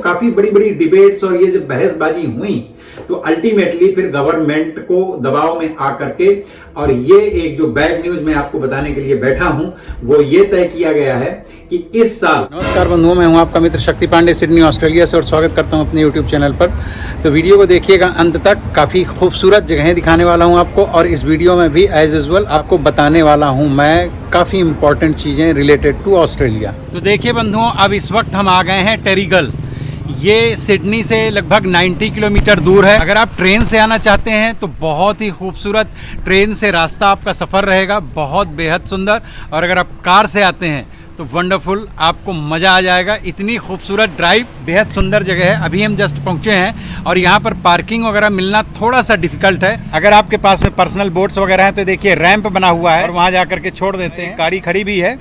काफी बड़ी बड़ी डिबेट्स और ये जब बहसबाजी हुई तो अल्टीमेटली फिर गवर्नमेंट को दबाव में आकर के और ये एक जो बैड न्यूज मैं आपको बताने के लिए बैठा हूं वो ये तय किया गया है कि इस साल। नमस्कार बंधुओं, मैं हूं आपका मित्र शक्ति पांडे, सिडनी ऑस्ट्रेलिया से, और स्वागत करता हूं अपने यूट्यूब चैनल पर। तो वीडियो को देखिएगा अंत तक, काफ़ी खूबसूरत जगहें दिखाने वाला हूं आपको, और इस वीडियो में भी एज यूजुअल आपको बताने वाला हूं मैं काफ़ी इंपॉर्टेंट चीज़ें रिलेटेड टू ऑस्ट्रेलिया। तो देखिए बंधुओं, अब इस वक्त हम आ गए हैं टेरिगल। ये सिडनी से लगभग 90 किलोमीटर दूर है। अगर आप ट्रेन से आना चाहते हैं तो बहुत ही खूबसूरत ट्रेन से रास्ता आपका सफ़र रहेगा, बहुत बेहद सुंदर। और अगर आप कार से आते हैं तो वंडरफुल, आपको मज़ा आ जाएगा। इतनी खूबसूरत ड्राइव, बेहद सुंदर जगह है। अभी हम जस्ट पहुँचे हैं और यहाँ पर पार्किंग वगैरह मिलना थोड़ा सा डिफिकल्ट है। अगर आपके पास में पर्सनल बोट्स वगैरह हैं तो देखिए रैंप बना हुआ है और वहाँ जा करके छोड़ देते हैं। गाड़ी खड़ी भी है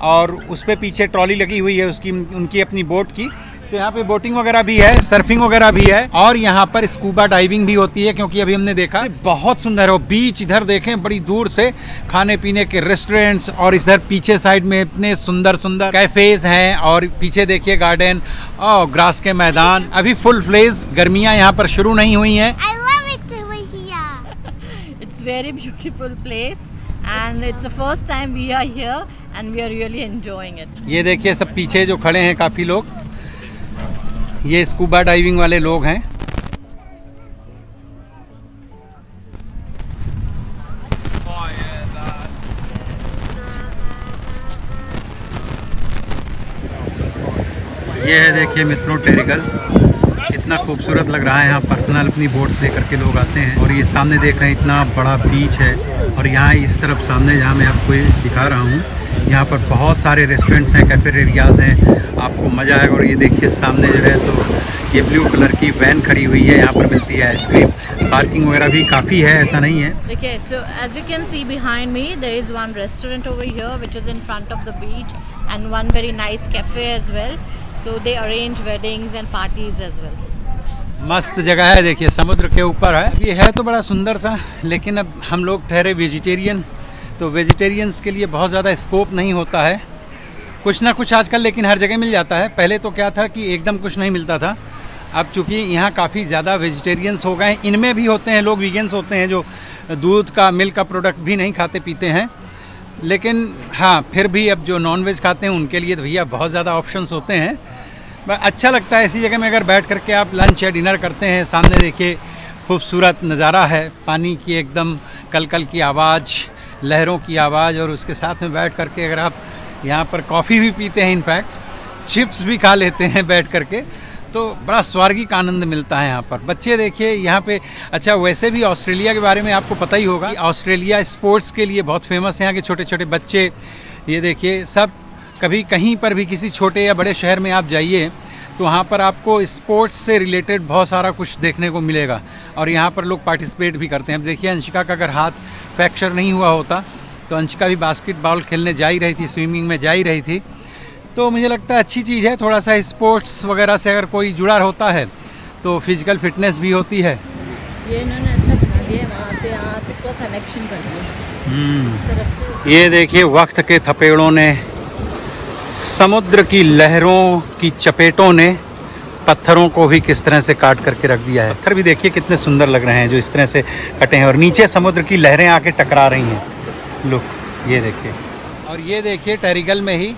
और उस पर पीछे ट्रॉली लगी हुई है उसकी, उनकी अपनी बोट की। तो यहाँ पे बोटिंग वगैरह भी है, सर्फिंग वगैरह भी है, और यहाँ पर स्कूबा डाइविंग भी होती है, क्योंकि अभी हमने देखा बहुत सुंदर है वो बीच। इधर देखें बड़ी दूर से खाने पीने के रेस्टोरेंट्स, और इधर पीछे साइड में इतने सुंदर सुंदर कैफेज हैं, और पीछे देखिए गार्डन और ग्रास के मैदान। अभी फुल फ्लेज गर्मियाँ यहाँ पर शुरू नहीं हुई हैं। I love it over here. It's very beautiful place and it's the first time we are here and we are really enjoying it. ये देखिए सब पीछे जो खड़े हैं काफ़ी लोग, ये स्कूबा डाइविंग वाले लोग हैं। ये है देखिए मित्रों टेरिगल, इतना खूबसूरत लग रहा है। यहाँ पर्सनल अपनी बोट्स लेकर के लोग आते हैं, और ये सामने देख रहे हैं इतना बड़ा बीच है। और यहाँ इस तरफ सामने जहाँ मैं आपको दिखा रहा हूँ, यहाँ पर बहुत सारे रेस्टोरेंट्स हैं, कैफेटेरियाज़ हैं, आपको मज़ा आएगा। और ये देखिए सामने जो है तो ये ब्लू कलर की वैन खड़ी हुई है, यहाँ पर मिलती है आइसक्रीम। पार्किंग वगैरह भी काफ़ी है, ऐसा नहीं है। देखिए, so as you can see behind me, there is one restaurant over here which is in front of the beach and one very nice cafe as well. So they arrange weddings and parties as well. मस्त जगह है, देखिए समुद्र के ऊपर है। ये है तो बड़ा सुंदर सा, लेकिन अब हम लोग ठहरे वेजिटेरियन, तो वेजिटेरियंस के लिए बहुत ज़्यादा स्कोप नहीं होता है। कुछ ना कुछ आजकल लेकिन हर जगह मिल जाता है। पहले तो क्या था कि एकदम कुछ नहीं मिलता था। अब चूँकि यहाँ काफ़ी ज़्यादा वेजिटेरियंस हो गए, इनमें भी होते हैं लोग वीगन्स होते हैं जो दूध का, मिल्क का प्रोडक्ट भी नहीं खाते पीते हैं। लेकिन हाँ, फिर भी अब जो नॉन वेज खाते हैं उनके लिए तो भैया बहुत ज़्यादा ऑप्शंस होते हैं। अच्छा लगता है ऐसी जगह में अगर बैठ करके आप लंच या डिनर करते हैं। सामने देखिए खूबसूरत नज़ारा है, पानी की एकदम कलकल की आवाज़, लहरों की आवाज़, और उसके साथ में बैठ करके अगर आप यहाँ पर कॉफ़ी भी पीते हैं, इनफैक्ट चिप्स भी खा लेते हैं बैठ करके, तो बड़ा स्वर्गिक आनंद मिलता है यहाँ पर। बच्चे देखिए यहाँ पे, अच्छा वैसे भी ऑस्ट्रेलिया के बारे में आपको पता ही होगा, ऑस्ट्रेलिया स्पोर्ट्स के लिए बहुत फेमस है। यहाँ के छोटे छोटे बच्चे, ये देखिए सब, कभी कहीं पर भी किसी छोटे या बड़े शहर में आप जाइए तो वहाँ पर आपको स्पोर्ट्स से रिलेटेड बहुत सारा कुछ देखने को मिलेगा, और यहाँ पर लोग पार्टिसिपेट भी करते हैं। अब देखिए अंशिका का अगर हाथ फ्रैक्चर नहीं हुआ होता तो अंशिका भी बास्केटबॉल खेलने जा ही रही थी, स्विमिंग में जा ही रही थी। तो मुझे लगता है अच्छी चीज़ है, थोड़ा सा स्पोर्ट्स वगैरह से अगर कोई जुड़ा होता है तो फिजिकल फिटनेस भी होती है। ये इन्होंने अच्छा बना दिया, वहाँ से आपको कनेक्शन कर दिया। ये देखिए वक्त के थपेड़ों ने, समुद्र की लहरों की चपेटों ने पत्थरों को भी किस तरह से काट करके रख दिया है। पत्थर भी देखिए कितने सुंदर लग रहे हैं जो इस तरह से कटे हैं, और नीचे समुद्र की लहरें आके टकरा रही हैं। लुक, ये देखिए। और ये देखिए टेरिगल में ही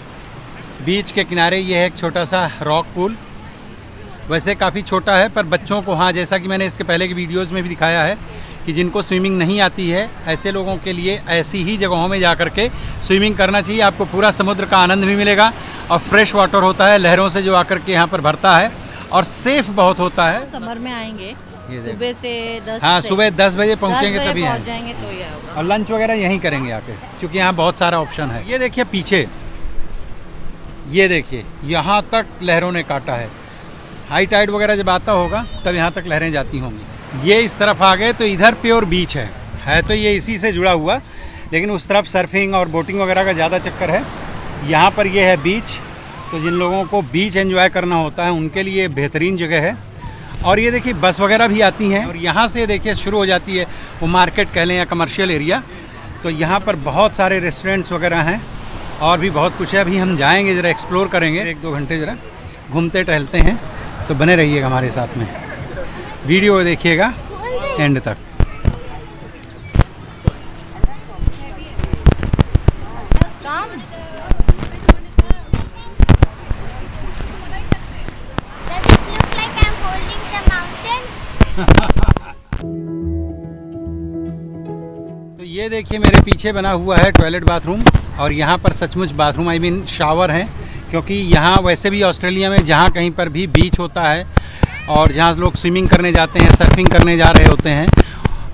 बीच के किनारे ये है एक छोटा सा रॉक पूल। वैसे काफ़ी छोटा है, पर बच्चों को, हाँ जैसा कि मैंने इसके पहले की वीडियोज़ में भी दिखाया है कि जिनको स्विमिंग नहीं आती है, ऐसे लोगों के लिए ऐसी ही जगहों में जा कर के स्विमिंग करना चाहिए। आपको पूरा समुद्र का आनंद भी मिलेगा, और फ्रेश वाटर होता है लहरों से जो आकर के यहाँ पर भरता है, और सेफ बहुत होता है। समर में आएंगे सुबह से 10, हाँ सुबह 10 बजे पहुँचेंगे तभी पहुँच जाएंगे तो ये होगा। और लंच वगैरह यहीं करेंगे आके, क्योंकि यहाँ बहुत सारा ऑप्शन है। ये देखिए पीछे, ये देखिए यहाँ तक लहरों ने काटा है। हाई टाइड वगैरह जब आता होगा तब यहाँ तक लहरें जाती होंगी। ये इस तरफ आ गए तो इधर प्योर बीच है तो ये इसी से जुड़ा हुआ, लेकिन उस तरफ सर्फिंग और बोटिंग वगैरह का ज़्यादा चक्कर है। यहाँ पर ये है बीच, तो जिन लोगों को बीच एंजॉय करना होता है उनके लिए बेहतरीन जगह है। और ये देखिए बस वगैरह भी आती हैं, और यहाँ से देखिए शुरू हो जाती है वो मार्केट कह लें या कमर्शियल एरिया। तो यहाँ पर बहुत सारे रेस्टोरेंट्स वगैरह हैं और भी बहुत कुछ है। अभी हम जाएंगे ज़रा एक्सप्लोर करेंगे, 1-2 घंटे ज़रा घूमते टहलते हैं। तो बने रहिएगा हमारे साथ में, वीडियो देखिएगा एंड तक। तो ये देखिए मेरे पीछे बना हुआ है टॉयलेट बाथरूम, और यहाँ पर सचमुच बाथरूम आई मीन शावर हैं, क्योंकि यहाँ वैसे भी ऑस्ट्रेलिया में जहाँ कहीं पर भी बीच होता है और जहाँ लोग स्विमिंग करने जाते हैं, सर्फिंग करने जा रहे होते हैं,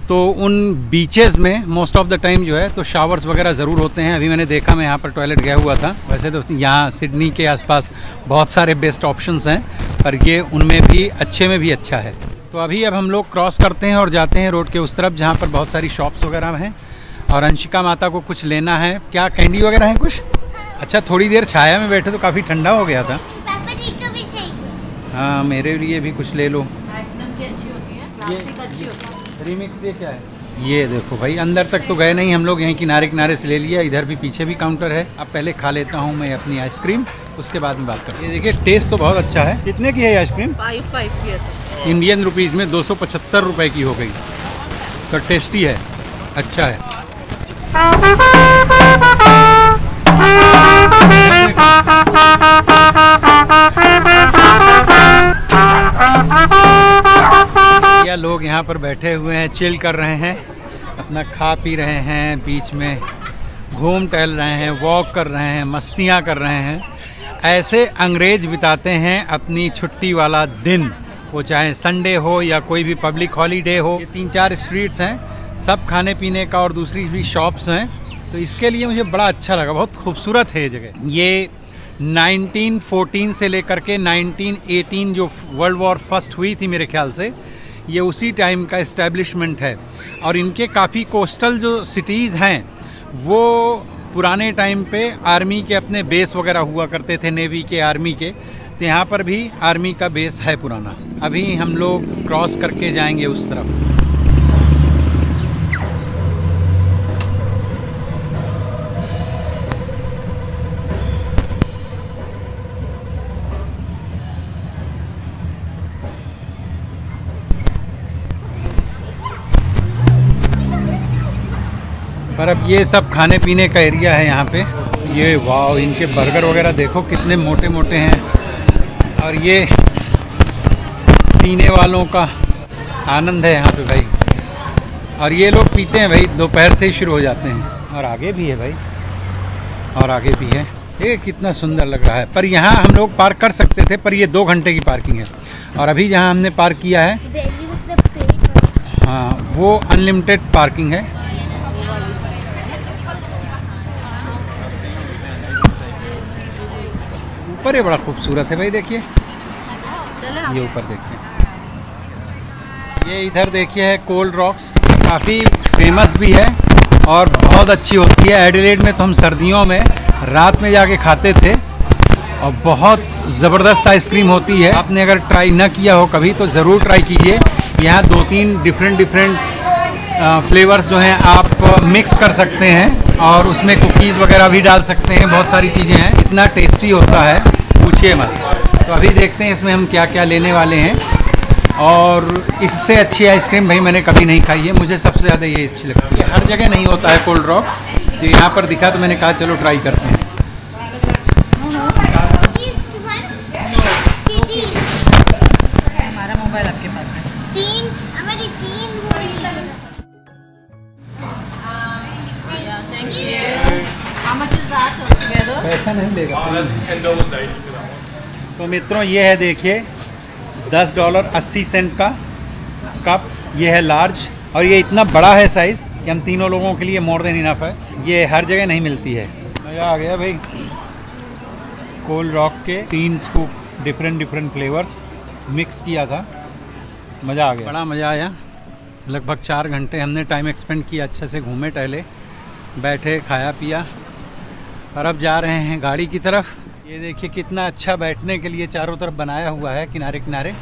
तो उन बीचेस में मोस्ट ऑफ द टाइम जो है तो शावर्स वगैरह ज़रूर होते हैं। अभी मैंने देखा, मैं यहाँ पर टॉयलेट गया हुआ था। वैसे तो यहाँ सिडनी के आसपास बहुत सारे बेस्ट ऑप्शंस हैं, पर ये उनमें भी अच्छे में भी अच्छा है। तो अब हम लोग क्रॉस करते हैं और जाते हैं रोड के उस तरफ जहाँ पर बहुत सारी शॉप्स वगैरह हैं, और अंशिका माता को कुछ लेना है। क्या कैंडी वगैरह है कुछ? अच्छा, थोड़ी देर छाया में बैठे तो काफ़ी ठंडा हो गया था। पापा जी को भी चाहिए। हाँ, मेरे लिए भी कुछ ले लो। मैग्नम की अच्छी होती है, क्लासिक अच्छी होती है। रीमिक्स ये क्या है? ये देखो भाई, अंदर तक तो गए नहीं हम लोग, यहीं किनारे किनारे से ले लिया। इधर भी पीछे भी काउंटर है। अब पहले खा लेता हूँ मैं अपनी आइसक्रीम, उसके बाद में बात करते हैं। ये देखिए, टेस्ट तो बहुत अच्छा है। कितने की है ये आइसक्रीम? 5 की है सर। इंडियन रुपीज़ में 275 रुपये की हो गई। तो टेस्टी है, अच्छा है। या लोग यहाँ पर बैठे हुए हैं, चिल कर रहे हैं, अपना खा पी रहे हैं, बीच में घूम टहल रहे हैं, वॉक कर रहे हैं, मस्तियाँ कर रहे हैं। ऐसे अंग्रेज बिताते हैं अपनी छुट्टी वाला दिन, वो चाहे संडे हो या कोई भी पब्लिक हॉलीडे हो। ये 3-4 स्ट्रीट्स हैं, सब खाने पीने का और दूसरी भी शॉप्स हैं, तो इसके लिए मुझे बड़ा अच्छा लगा। बहुत खूबसूरत है ये जगह। ये 1914 से लेकर के 1918 जो वर्ल्ड वॉर फर्स्ट हुई थी मेरे ख्याल से, ये उसी टाइम का इस्टेब्लिशमेंट है। और इनके काफ़ी कोस्टल जो सिटीज़ हैं वो पुराने टाइम पे आर्मी के अपने बेस वगैरह हुआ करते थे, नेवी के, आर्मी के। तो यहाँ पर भी आर्मी का बेस है पुराना। अभी हम लोग क्रॉस करके जाएंगे उस तरफ। पर अब ये सब खाने पीने का एरिया है यहाँ पे। ये वाह, इनके बर्गर वगैरह देखो कितने मोटे मोटे हैं, और ये पीने वालों का आनंद है यहाँ पे भाई। और ये लोग पीते हैं भाई, दोपहर से ही शुरू हो जाते हैं। और आगे भी है भाई, और आगे भी है। ये कितना सुंदर लग रहा है। पर यहाँ हम लोग पार्क कर सकते थे, पर ये 2 घंटे की पार्किंग है। और अभी जहाँ हमने पार्क किया है, हाँ, वो अनलिमिटेड पार्किंग है। ऊपर ये बड़ा खूबसूरत है भाई, देखिए ये ऊपर देखते हैं। ये इधर देखिए है कोल्ड रॉक्स, काफ़ी फेमस भी है और बहुत अच्छी होती है। एडिलेड में तो हम सर्दियों में रात में जाके खाते थे, और बहुत ज़बरदस्त आइसक्रीम होती है। आपने अगर ट्राई ना किया हो कभी तो ज़रूर ट्राई कीजिए। यहाँ 2-3 डिफरेंट फ्लेवर्स जो हैं आप मिक्स कर सकते हैं, और उसमें कुकीज़ वगैरह भी डाल सकते हैं। बहुत सारी चीज़ें हैं, इतना टेस्टी होता है पूछिए मत। तो अभी देखते हैं इसमें हम क्या क्या लेने वाले हैं। और इससे अच्छी आइसक्रीम भाई मैंने कभी नहीं खाई है, मुझे सबसे ज़्यादा ये अच्छी लगती है। हर जगह नहीं होता है कोल्ड रॉक, तो यहाँ पर दिखा तो मैंने कहा चलो ट्राई करते हैं। हमारा मोबाइल आपके पास है। पैसा नहीं देगा। तो मित्रों ये है देखिए, $10.80 का कप। ये है लार्ज, और ये इतना बड़ा है साइज़ कि हम तीनों लोगों के लिए मोर देन इनफ है। ये हर जगह नहीं मिलती है। मज़ा आ गया भाई। कोल्ड रॉक के 3 स्कूप डिफरेंट फ्लेवर्स मिक्स किया था, मज़ा आ गया, बड़ा मज़ा आया। लगभग 4 घंटे हमने टाइम एक्सपेंड किया, अच्छे से घूमे टहले, बैठे, खाया पिया। और अब जा रहे हैं गाड़ी की तरफ। ये देखिए कितना अच्छा बैठने के लिए चारों तरफ बनाया हुआ है, किनारे किनारे।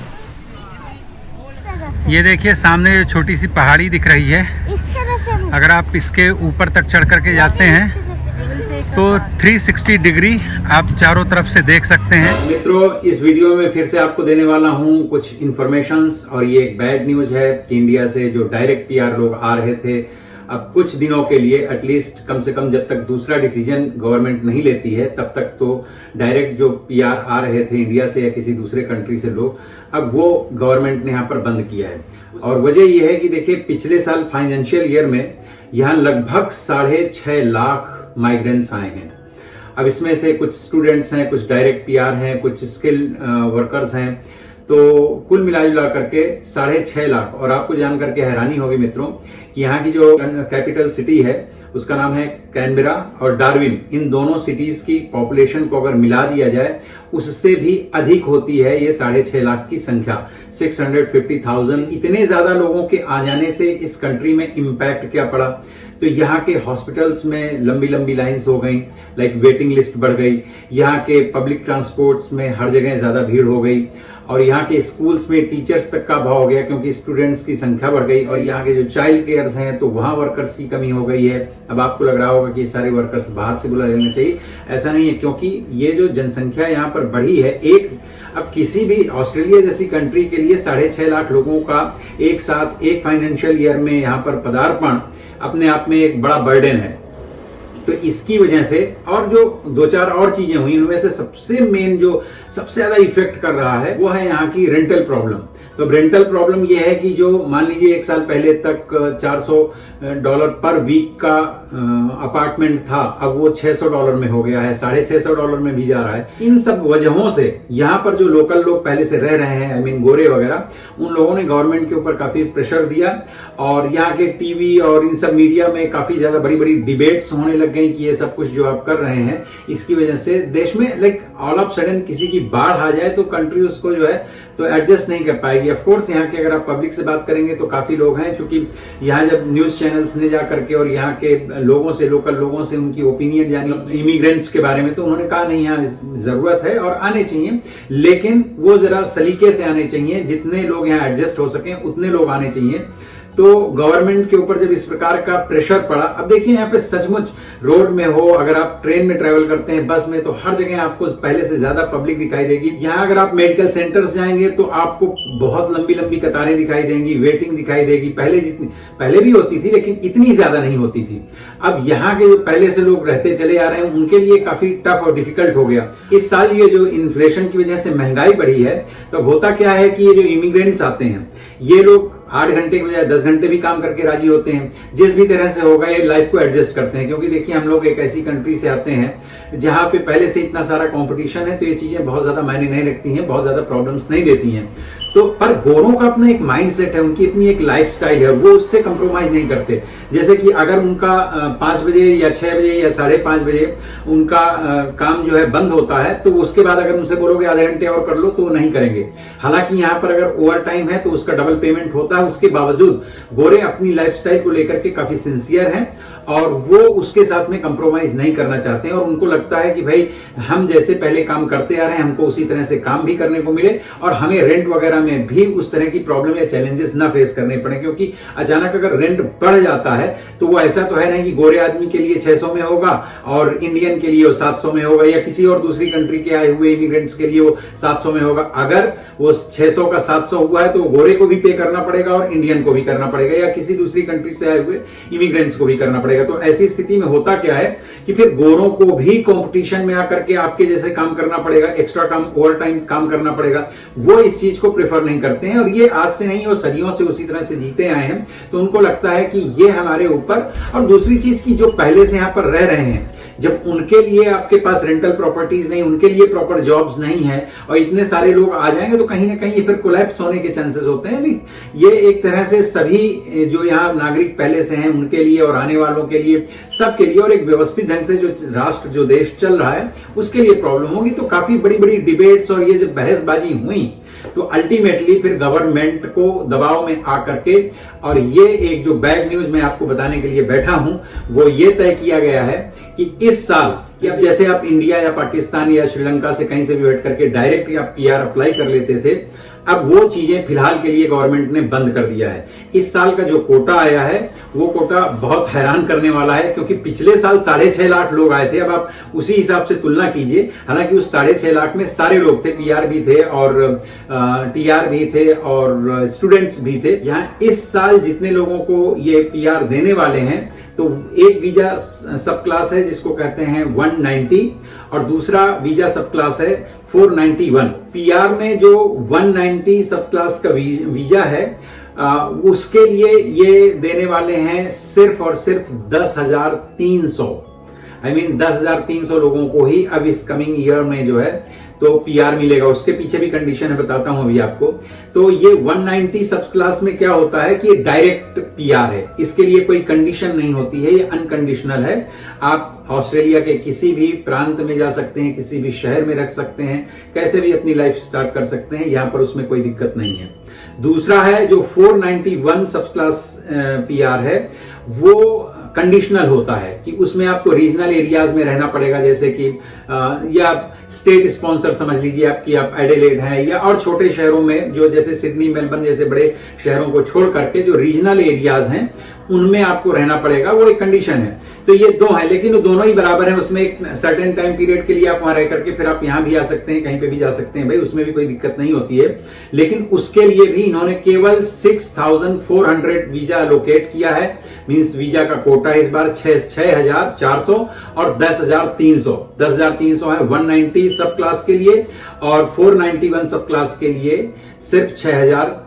ये देखिए सामने जो छोटी सी पहाड़ी दिख रही है, इस तरह से अगर आप इसके ऊपर तक चढ़ करके जाते हैं तो 360 डिग्री आप चारों तरफ से देख सकते हैं। मित्रों, इस वीडियो में फिर से आपको देने वाला हूं कुछ इन्फॉर्मेशंस, और ये एक बैड न्यूज है कि इंडिया से जो डायरेक्ट पीआर लोग आ रहे थे, अब कुछ दिनों के लिए एटलीस्ट, कम से कम जब तक दूसरा डिसीजन गवर्नमेंट नहीं लेती है तब तक तो डायरेक्ट जो पीआर आ रहे थे इंडिया से या किसी दूसरे कंट्री से लोग, अब वो गवर्नमेंट ने यहाँ पर बंद किया है। और वजह यह है कि देखिए, पिछले साल फाइनेंशियल ईयर में यहाँ लगभग 6.5 लाख माइग्रेंट्स आए हैं। अब इसमें से कुछ स्टूडेंट्स हैं, कुछ डायरेक्ट पीआर हैं, कुछ स्किल वर्कर्स हैं, तो कुल मिला करके 6.5 लाख। और आपको जान करके हैरानी होगी मित्रों कि यहाँ की जो कैपिटल सिटी है उसका नाम है कैनबेरा, और डार्विन, इन दोनों सिटीज की पॉपुलेशन को अगर मिला दिया जाए उससे भी अधिक होती है ये 6.5 लाख की संख्या, 650,000। इतने ज्यादा लोगों के आ जाने से इस कंट्री में इम्पैक्ट क्या पड़ा, तो यहाँ के हॉस्पिटल्स में लंबी लंबी लाइंस हो गई, लाइक वेटिंग लिस्ट बढ़ गई। यहाँ के पब्लिक ट्रांसपोर्ट्स में हर जगह ज्यादा भीड़ हो गई, और यहाँ के स्कूल्स में टीचर्स तक का अभाव हो गया क्योंकि स्टूडेंट्स की संख्या बढ़ गई। और यहाँ के जो चाइल्ड केयर्स हैं तो वहां वर्कर्स की कमी हो गई है। अब आपको लग रहा होगा कि ये सारे वर्कर्स बाहर से बुला लेना चाहिए, ऐसा नहीं है, क्योंकि ये जो जनसंख्या यहाँ पर बढ़ी है, अब किसी भी ऑस्ट्रेलिया जैसी कंट्री के लिए 6.5 लाख लोगों का एक साथ एक फाइनेंशियल ईयर में यहाँ पर पदार्पण अपने आप में एक बड़ा बर्डन है। तो इसकी वजह से, और जो 2-4 और चीजें हुई, उनमें से सबसे मेन जो सबसे ज्यादा इफेक्ट कर रहा है वो है यहाँ की रेंटल प्रॉब्लम। तो रेंटल प्रॉब्लम ये है कि जो मान लीजिए 1 साल पहले तक $400 पर वीक का अपार्टमेंट था, अब वो $600 में हो गया है, $650 में भी जा रहा है। इन सब वजहों से यहाँ पर जो लोकल लोग पहले से रह रहे हैं, आई मीन गोरे वगैरह, उन लोगों ने गवर्नमेंट के ऊपर काफी प्रेशर दिया, और यहाँ के टीवी और इन सब मीडिया में काफी ज्यादा बड़ी बड़ी डिबेट्स होने लग गई कि ये सब कुछ जो आप कर रहे हैं, इसकी वजह से देश में लाइक ऑल ऑफ सडन किसी की बाढ़ आ जाए तो कंट्री उसको जो है तो एडजस्ट नहीं कर पाएगी। ऑफ कोर्स यहाँ के अगर आप पब्लिक से बात करेंगे तो काफी लोग हैं, क्योंकि यहाँ जब न्यूज चैनल्स ने जा करके और यहाँ के लोगों से, लोकल लोगों से उनकी ओपिनियन जानी इमिग्रेंट्स के बारे में, तो उन्होंने कहा नहीं, यहाँ जरूरत है और आने चाहिए, लेकिन वो जरा सलीके से आने चाहिए, जितने लोग यहाँ एडजस्ट हो सके उतने लोग आने चाहिए। तो गवर्नमेंट के ऊपर जब इस प्रकार का प्रेशर पड़ा, अब देखिए यहाँ पे सचमुच रोड में हो, अगर आप ट्रेन में ट्रेवल करते हैं, बस में, तो हर जगह आपको पहले से ज्यादा पब्लिक दिखाई देगी। यहाँ अगर आप मेडिकल सेंटर्स जाएंगे तो आपको बहुत लंबी लंबी कतारें दिखाई देंगी, वेटिंग दिखाई देगी। पहले भी होती थी लेकिन इतनी ज्यादा नहीं होती थी। अब यहाँ के जो पहले से लोग रहते चले आ रहे हैं उनके लिए काफी टफ और डिफिकल्ट हो गया। इस साल ये जो इन्फ्लेशन की वजह से महंगाई बढ़ी है, तो होता क्या है कि ये जो इमिग्रेंट्स आते हैं, ये लोग 8 घंटे के बजाय 10 घंटे भी काम करके राजी होते हैं। जिस भी तरह से होगा ये लाइफ को एडजस्ट करते हैं, क्योंकि देखिए हम लोग एक ऐसी कंट्री से आते हैं जहां पे पहले से इतना सारा कंपटीशन है, तो ये चीजें बहुत ज्यादा मायने नहीं रखती हैं, बहुत ज्यादा प्रॉब्लम्स नहीं देती हैं। तो पर गोरों का अपना एक माइंडसेट है, उनकी अपनी एक लाइफस्टाइल है, वो उससे कंप्रोमाइज नहीं करते। जैसे कि अगर उनका 5 बजे या 6 बजे या 5:30 बजे उनका काम जो है बंद होता है, तो उसके बाद अगर उनसे बोलोगे आधे घंटे और कर लो तो वो नहीं करेंगे। हालांकि यहाँ पर अगर ओवर टाइम है तो उसका डबल पेमेंट होता है, उसके बावजूद गोरे अपनी लाइफस्टाइल को लेकर के काफी सिंसियर हैं और वो उसके साथ में कंप्रोमाइज नहीं करना चाहते हैं। और उनको लगता है कि भाई हम जैसे पहले काम करते आ रहे हैं, हमको उसी तरह से काम भी करने को मिले और हमें रेंट वगैरह में भी उस तरह की प्रॉब्लम या चैलेंजेस ना फेस करने पड़े। क्योंकि अचानक अगर रेंट बढ़ जाता है तो वो ऐसा तो है नहीं कि गोरे आदमी के लिए 600 में होगा और इंडियन के लिए वो 700 में होगा, या किसी और दूसरी कंट्री के आए हुए इमिग्रेंट्स के लिए वो 700 में होगा। अगर वो 600 का 700 हुआ है तो गोरे को भी पे करना पड़ेगा और इंडियन को भी करना पड़ेगा, या किसी दूसरी कंट्री से आए हुए इमिग्रेंट्स को भी करना पड़ेगा। तो ऐसी स्थिति में होता क्या है कि फिर गोरों को भी कंपटीशन में आकर के आपके जैसे काम करना पड़ेगा, एक्स्ट्रा काम, ओवर टाइम काम करना पड़ेगा। वो इस चीज को प्रेफर नहीं करते हैं, और ये आज से नहीं, वो सदियों से उसी तरह से जीते आए हैं। तो उनको लगता है कि ये हमारे ऊपर, और दूसरी चीज की जो पहले से यहां पर रह रहे हैं, जब उनके लिए आपके पास रेंटल प्रॉपर्टीज नहीं, उनके लिए प्रॉपर जॉब्स नहीं है और इतने सारे लोग आ जाएंगे तो कहीं ना कहीं ये फिर कोलैप्स होने के चांसेस होते हैं। ये एक तरह से सभी जो यहाँ नागरिक पहले से हैं उनके लिए और आने वालों के लिए, सबके लिए, और एक व्यवस्थित ढंग से जो राष्ट्र, जो देश चल रहा है उसके लिए प्रॉब्लम होगी। तो काफी बड़ी बड़ी डिबेट्स और ये जब बहसबाजी हुई तो अल्टीमेटली फिर गवर्नमेंट को दबाव में आकर के, और ये एक जो बैड न्यूज मैं आपको बताने के लिए बैठा हूं, वो ये तय किया गया है कि इस साल, कि अब जैसे आप इंडिया या पाकिस्तान या श्रीलंका से कहीं से भी बैठ करके डायरेक्ट आप पीआर अप्लाई कर लेते थे, अब वो चीजें फिलहाल के लिए गवर्नमेंट ने बंद कर दिया है। इस साल का जो कोटा आया है वो कोटा बहुत हैरान करने वाला है, क्योंकि पिछले साल 6.5 लाख लोग आए थे। अब आप उसी हिसाब से तुलना कीजिए, हालांकि उस 6.5 लाख में सारे लोग थे, पीआर भी थे और टीआर भी थे और स्टूडेंट्स भी थे। यहाँ इस साल जितने लोगों को ये पीआर देने वाले हैं, तो एक वीजा सब क्लास है जिसको कहते हैं 190 और दूसरा वीजा सब क्लास है 491। पीआर में जो 190 सब क्लास का वीजा है उसके लिए ये देने वाले हैं सिर्फ और सिर्फ 10,300। 10,300 लोगों को ही अब इस कमिंग ईयर में जो है तो पीआर मिलेगा। उसके पीछे भी कंडीशन है, बताता हूं अभी आपको। तो ये 190 सब क्लास में क्या होता है कि ये डायरेक्ट पीआर है, इसके लिए कोई कंडीशन नहीं होती है, ये अनकंडीशनल है। आप ऑस्ट्रेलिया के किसी भी प्रांत में जा सकते हैं, किसी भी शहर में रख सकते हैं, कैसे भी अपनी लाइफ स्टार्ट कर सकते हैं, यहां पर उसमें कोई दिक्कत नहीं है। दूसरा है जो 491 सब क्लास पीआर है, वो कंडीशनल होता है कि उसमें आपको रीजनल एरियाज में रहना पड़ेगा, जैसे कि या स्टेट स्पॉन्सर समझ लीजिए आप एडिलेड हैं या और छोटे शहरों में, जो जैसे सिडनी मेलबर्न जैसे बड़े शहरों को छोड़ करके जो रीजनल एरियाज हैं उनमें आपको रहना पड़ेगा, वो एक कंडीशन है। तो ये दो है, लेकिन वो दोनों ही बराबर है। उसमें एक सर्टेन टाइम पीरियड के लिए आप वहां रह करके फिर आप यहां भी आ सकते हैं, कहीं पे भी जा सकते हैं भाई, उसमें भी कोई दिक्कत नहीं होती है। लेकिन उसके लिए भी इन्होंने केवल 6,400 वीजा एलोकेट किया है। मींस वीजा का कोटा है इस बार 6,400 और 10,300। 10,300 है 190 सब क्लास के लिए और 491 सब क्लास के लिए सिर्फ 6,400।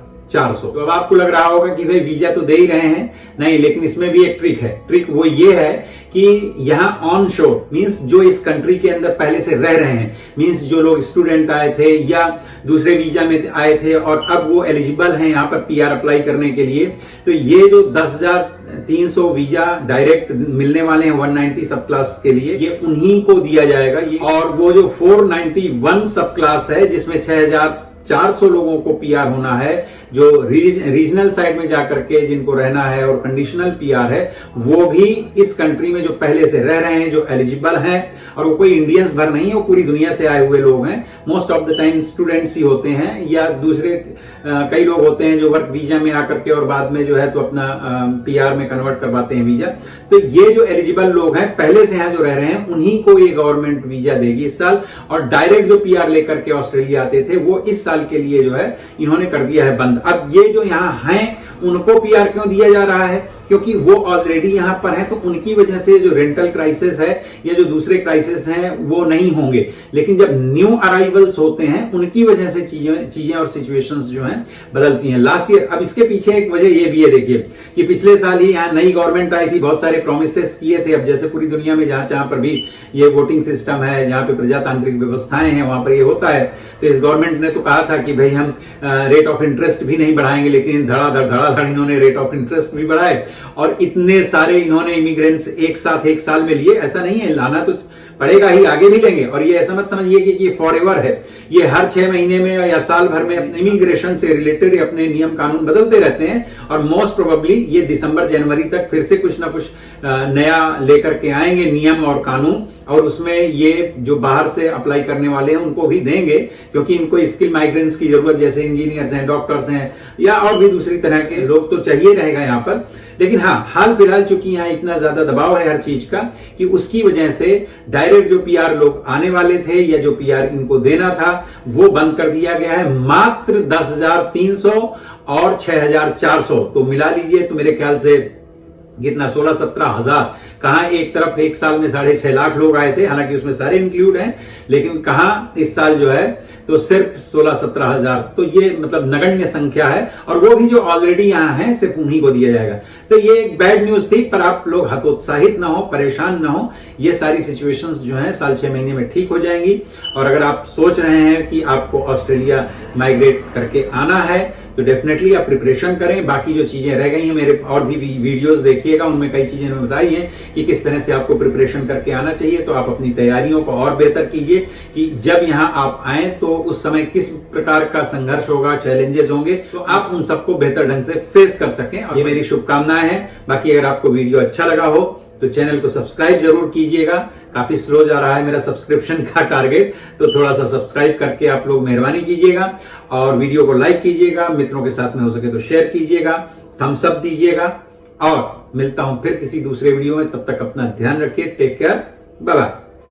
तो अब आपको लग रहा होगा कि भाई वीजा तो दे ही रहे हैं, नहीं, लेकिन इसमें भी एक ट्रिक है। ट्रिक वो ये है कि यहां ऑन शोर मींस जो इस कंट्री के अंदर पहले से रह रहे हैं, मींस जो लोग स्टूडेंट आए थे या दूसरे वीजा में आए थे और अब वो एलिजिबल हैं यहां पर पीआर अप्लाई करने के लिए, तो ये जो 10,300 वीजा डायरेक्ट मिलने वाले हैं 190 सब क्लास के लिए, ये उन्हीं को दिया जाएगा। और वो जो 491 सब क्लास है जिसमें 6,400 लोगों को पीआर होना है, जो रीजनल साइड में जाकर के जिनको रहना है और कंडीशनल पीआर है, वो भी इस कंट्री में जो पहले से रह रहे हैं, जो एलिजिबल हैं, और वो कोई इंडियंस भर नहीं है, वो पूरी दुनिया से आए हुए लोग हैं। Most of the time students ही होते हैं या दूसरे कई लोग होते हैं जो वर्क वीजा में आकर के और बाद में जो है तो अपना पीआर में कन्वर्ट करवाते हैं वीजा। तो ये जो एलिजिबल लोग हैं पहले से यहां जो रह रहे हैं, उन्हीं को ये गवर्नमेंट वीजा देगी इस साल। और डायरेक्ट जो पीआर लेकर के ऑस्ट्रेलिया आते थे वो इस साल के लिए जो है इन्होंने कर दिया है बंद। अब ये जो यहां हैं उनको पीआर क्यों दिया जा रहा है? क्योंकि वो ऑलरेडी यहां पर हैं, तो उनकी वजह से जो रेंटल क्राइसिस है या जो दूसरे क्राइसिस हैं वो नहीं होंगे। लेकिन जब न्यू अराइवल्स होते हैं उनकी वजह से चीजें और सिचुएशंस जो हैं बदलती हैं। लास्ट ईयर, अब इसके पीछे एक वजह ये भी है, देखिए कि पिछले साल ही यहाँ नई गवर्नमेंट आई थी, बहुत सारे प्रोमिसेस किए थे। अब जैसे पूरी दुनिया में जहां पर भी ये वोटिंग सिस्टम है, जहां पे प्रजातांत्रिक व्यवस्थाएं हैं, वहां पर ये होता है। तो इस गवर्नमेंट ने तो कहा था कि भाई हम रेट ऑफ इंटरेस्ट भी नहीं बढ़ाएंगे, लेकिन धड़ाधड़ इन्होंने रेट ऑफ इंटरेस्ट भी बढ़ाए और इतने सारे इन्होंने इमिग्रेंट्स एक साल में लिए। ऐसा नहीं है, लाना तो पड़ेगा ही, आगे भी लेंगे। और ये ऐसा मत समझिए कि ये फॉरएवर है, ये हर 6 महीने में या साल भर में इमिग्रेशन से रिलेटेड अपने नियम कानून बदलते रहते हैं। और मोस्ट प्रोबेबली ये दिसंबर जनवरी तक फिर से कुछ ना कुछ नया लेकर के आएंगे नियम और कानून, और उसमें ये जो बाहर से अप्लाई करने वाले हैं उनको भी देंगे, क्योंकि इनको स्किल माइग्रेंट्स की जरूरत, जैसे इंजीनियर्स हैं, डॉक्टर्स हैं या और भी दूसरी तरह के लोग तो चाहिए रहेगा यहाँ पर। लेकिन हाँ, हाल फिलहाल चूंकि यहाँ इतना ज्यादा दबाव है हर चीज का कि उसकी वजह से डायरेक्ट जो पीआर लोग आने वाले थे या जो पीआर इनको देना था वो बंद कर दिया गया है। मात्र 10,300 और 6,400 तो मिला लीजिए तो मेरे ख्याल से कितना 16-17 हजार। कहां एक तरफ एक साल में 6.5 लाख लोग आए थे, हालांकि उसमें सारे इंक्लूड हैं, लेकिन कहां इस साल जो है तो सिर्फ 16-17 हजार। तो ये मतलब नगण्य संख्या है, और वो भी जो ऑलरेडी यहां है सिर्फ उन्हीं को दिया जाएगा। तो ये एक बैड न्यूज थी, पर आप लोग हतोत्साहित ना हो, परेशान ना हो। ये सारी सिचुएशंस जो है साल 6 महीने में ठीक हो जाएंगी। और अगर आप सोच रहे हैं कि आपको ऑस्ट्रेलिया माइग्रेट करके आना है तो डेफिनेटली आप प्रिपरेशन करें। बाकी जो चीजें रह गई हैं मेरे और भी वीडियोस देखिएगा, उनमें कई चीजें मैंने बताई हैं कि किस तरह से आपको प्रिपरेशन करके आना चाहिए। तो आप अपनी तैयारियों को और बेहतर कीजिए कि जब यहां आप आए तो उस समय किस प्रकार का संघर्ष होगा, चैलेंजेस होंगे, तो आप उन सबको बेहतर ढंग से फेस कर सकें। और ये मेरी शुभकामनाएं हैं। बाकी अगर आपको वीडियो अच्छा लगा हो तो चैनल को सब्सक्राइब जरूर कीजिएगा। काफी स्लो जा रहा है मेरा सब्सक्रिप्शन का टारगेट, तो थोड़ा सा सब्सक्राइब करके आप लोग मेहरबानी कीजिएगा और वीडियो को लाइक कीजिएगा, मित्रों के साथ में हो सके तो शेयर कीजिएगा, थम्स अप दीजिएगा और मिलता हूं फिर किसी दूसरे वीडियो में। तब तक अपना ध्यान रखिए। Take care, bye bye.